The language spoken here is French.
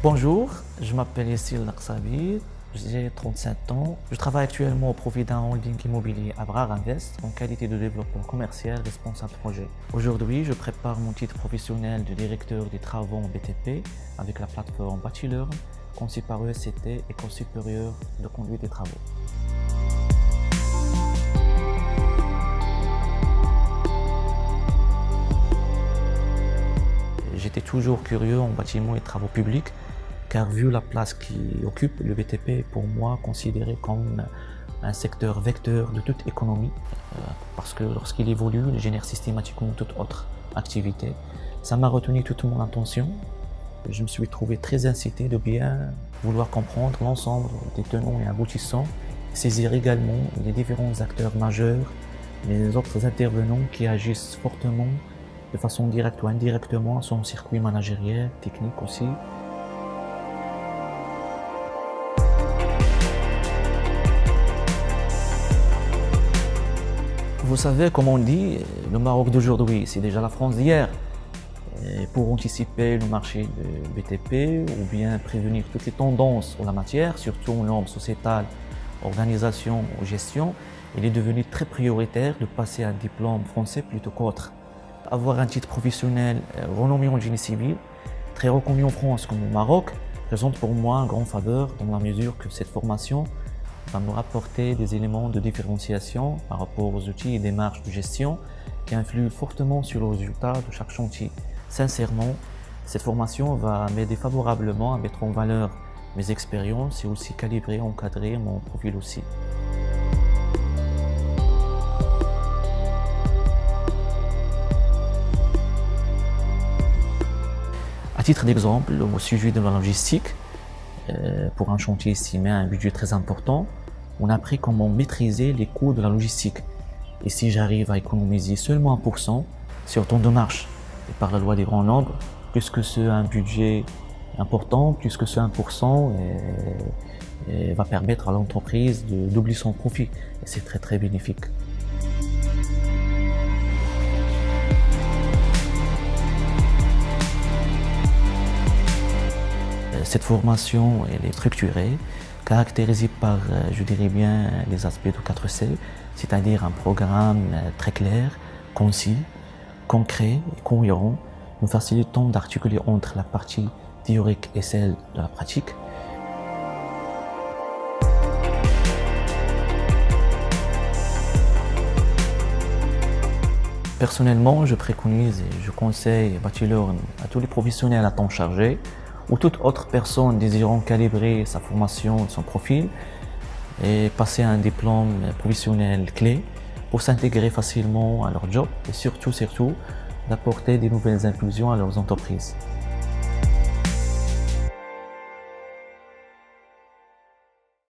Bonjour, je m'appelle Yassir Laksabi, j'ai 37 ans. Je travaille actuellement au profit d'un holding immobilier à Brar Invest en qualité de développeur commercial responsable projet. Aujourd'hui, je prépare mon titre professionnel de directeur des travaux en BTP avec la plateforme Bachelor, conçue par ESCT, École supérieure de conduite des travaux. J'étais toujours curieux en bâtiment et travaux publics, car vu la place qu'il occupe, le BTP est pour moi considéré comme un secteur vecteur de toute économie, parce que lorsqu'il évolue, il génère systématiquement toute autre activité. Ça m'a retenu toute mon attention. Je me suis trouvé très incité de bien vouloir comprendre l'ensemble des tenants et aboutissants, saisir également les différents acteurs majeurs, les autres intervenants qui agissent fortement de façon directe ou indirectement sur son circuit managériel, technique aussi. Vous savez, comme on dit, le Maroc d'aujourd'hui, c'est déjà la France d'hier. Et pour anticiper le marché de BTP ou bien prévenir toutes les tendances en la matière, surtout en normes sociétales, organisation ou gestion, il est devenu très prioritaire de passer un diplôme français plutôt qu'autre. Avoir un titre professionnel renommé en génie civil, très reconnu en France comme au Maroc, présente pour moi un grand faveur dans la mesure que cette formation va me rapporter des éléments de différenciation par rapport aux outils et démarches de gestion qui influent fortement sur le résultat de chaque chantier. Sincèrement, cette formation va m'aider favorablement à mettre en valeur mes expériences et aussi calibrer, encadrer mon profil aussi. À titre d'exemple, au sujet de la logistique, pour un chantier estimé à un budget très important, on a appris comment maîtriser les coûts de la logistique. Et si j'arrive à économiser seulement 1% sur temps de marche, et par la loi des grands nombres, plus que c'est un budget important, plus que ce 1% va permettre à l'entreprise de doubler son profit. Et c'est très très bénéfique. Cette formation elle est structurée, caractérisée par, je dirais bien, les aspects de 4C, c'est-à-dire un programme très clair, concis, concret et cohérent, nous facilitant d'articuler entre la partie théorique et celle de la pratique. Personnellement, je préconise et je conseille Bachelor à tous les professionnels à temps chargé ou toute autre personne désirant calibrer sa formation et son profil et passer un diplôme professionnel clé pour s'intégrer facilement à leur job et surtout d'apporter des nouvelles impulsions à leurs entreprises.